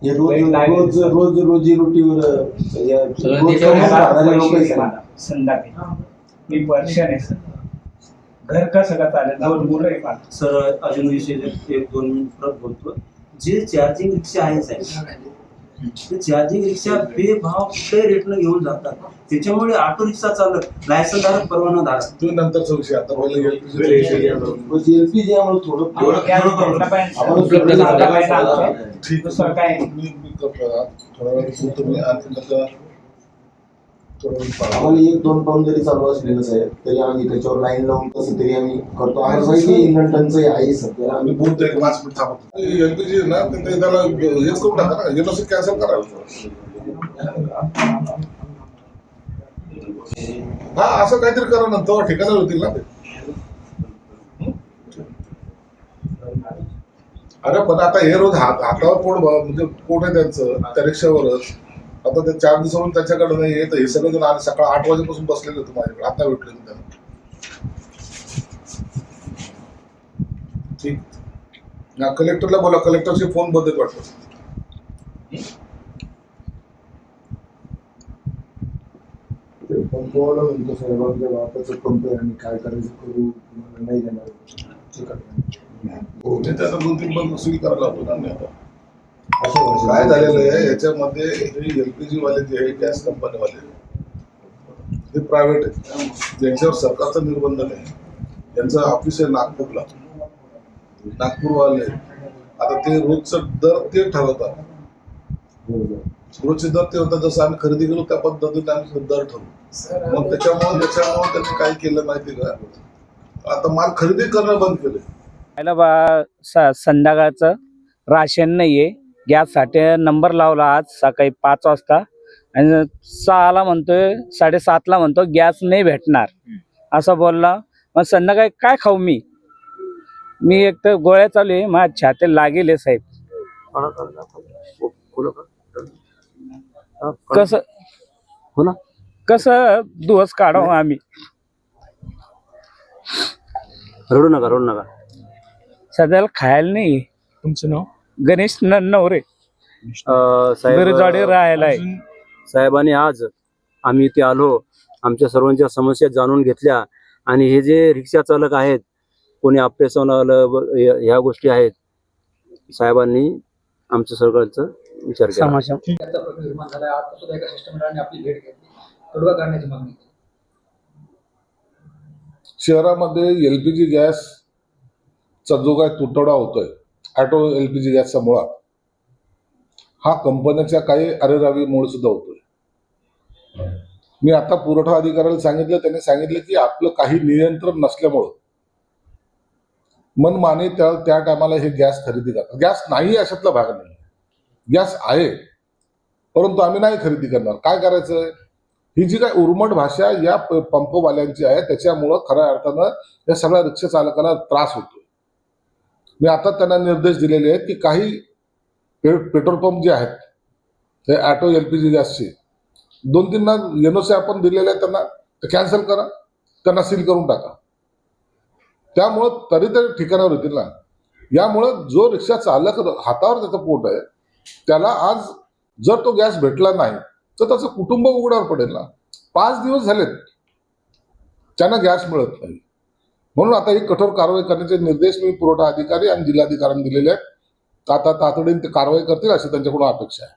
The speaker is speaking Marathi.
हे रोज रोजी रोटीवर संध्याकाळी मी पर्शन आहे सर. घर कसं का चालेल? 2 मुलं आहे मला. सर अजून विषय एक 2 मिनिट बोलतो. जे चार्जिंग रिक्षा आहे साहेब, ते चार्जिंग रिक्षा बेभाव कुठल्याही रेटनं घेऊन जातात. त्याच्यामुळे ऑटो रिक्षा चालक, लायसन धारक, परवाना धारक, तो नंतरचा विषय. आता पहिले एलपीजी आम्हाला थोडं ठीक दुसरं काय? मी थोडा वेळ बोलतो मी आणि नंतर थोडा वेळ पाहतो. आम्हाला 1-2 पाऊंड जरी चालू असलेलं साहेब तरी आम्ही त्याच्यावर लाईन लावून कसं तरी आम्ही करतो. आम्हाला माहिती इंधन टंचाई आहे सध्या. आम्ही बोलतो एक 5 मिनिट थांबतो. एलपीजी ना ते त्याला हेच करून टाका ना, एनओसी कॅन्सल करा. हा असं काहीतरी करा ना, तेव्हा ठिकाणी होतील ना ते. अरे पण आता हे रोज हातावर पोट म्हणजे पोट आहे त्यांचं त्या रिक्षावरच. आता ते 4 दिवसावरून त्याच्याकडे नाही येत. हे सगळं जण आज सकाळ 8 वाजेपासून बसलेले होते माझ्याकडे. आता भेटले त्यांना. ठीक. कलेक्टरला बोला, कलेक्टरचे फोन बंद वाटतो. पंपवाला म्हणतो साहेब आमच्या बापाचं पंप आहे आणि काय करायचं करू, तुम्हाला नाही देणार. ते आता 2-3 बंद वसूल करायला होतो ना मी आता. असं काय झालेलं आहे याच्यामध्ये, एलपीजी वाले जे आहे गॅस कंपनीवाले हे प्रायव्हेट आहे, ज्यांच्यावर सरकारचा निर्बंध नाही. त्यांचं ऑफिस आहे नागपूरला. नागपूरवाले आता ते रोजचं दर ते ठरवतात. रोजचे दर ते होतात. जसं आम्ही खरेदी केलो त्या पद्धतीने आम्ही दर ठरवू. मग त्याच्यामुळे त्यांनी काय केलं माहिती का, आता माल खरेदी करणं बंद केलं. संध्याकाळचं राशन नाहीये. गॅससाठी नंबर लावला आज सकाळी 5 वाजता आणि 6ला म्हणतोय, 7:30ला म्हणतो गॅस नाही भेटणार असं बोलला. मग संध्याकाळी काय खाऊ मी एक तर गोळ्या चालू आहे, माझ्या छाती लागेल साहेब. कसं हो ना, कसं दिवस काढावं आम्ही. रडू नका. सध्याला खायला नाही. तुमचं नाव? गणेश नवरे साहेब राहायला आहे. साहेबांनी आज आम्ही इथे आलो, आमच्या सर्वांच्या समस्या जाणून घेतल्या आणि हे जे रिक्षा चालक आहेत, कोणी ऑपरेशन आलं, ह्या गोष्टी आहेत, साहेबांनी आमचं सगळ्यांचा विचार केला. शहरामध्ये एलपीजी गॅसचा जो काय तुटवडा होतोय, ऑटो एलपीजी गॅसचा मुळा, हा कंपन्याच्या काही अरेरावीमुळे सुद्धा होतोय. मी आता पुरवठा अधिकाऱ्याला सांगितलं, त्यांनी सांगितलं की आपलं काही नियंत्रण नसल्यामुळं मनमानी त्या टायमाला हे गॅस खरेदी करतात. गॅस नाही अशातला भाग नाही, गॅस आहे, परंतु आम्ही नाही खरेदी करणार. काय करायचं, ही जी काय उर्मट भाषा या पंपवाल्यांची आहे, त्याच्यामुळं खऱ्या अर्थानं या सगळ्या रिक्षा चालकांना त्रास होतो. मी आता त्यांना निर्देश दिलेले आहेत की काही पेट्रोल पंप जे आहेत ते ऑटो एलपीजी गॅसचे 2-3 एनओसी आपण दिलेले आहेत, त्यांना कॅन्सल करा, त्यांना सील करून टाका. त्यामुळं तरी ठिकाणावर येतील ना. यामुळं जो रिक्षा चालक हातावर त्याचं पोट आहे, त्याला आज जर तो गॅस भेटला नाही तर त्याचं कुटुंब उघड्यावर पडेल ना. 5 दिवस झालेत त्यांना गॅस मिळत नाही. म्हणून आता ही कठोर कारवाई करण्याचे निर्देश मी पुरवठा अधिकारी आणि जिल्हाधिकाऱ्यांना दिलेले आहेत. आता तातडीने ते कारवाई करतील अशी त्यांच्याकडून अपेक्षा आहे.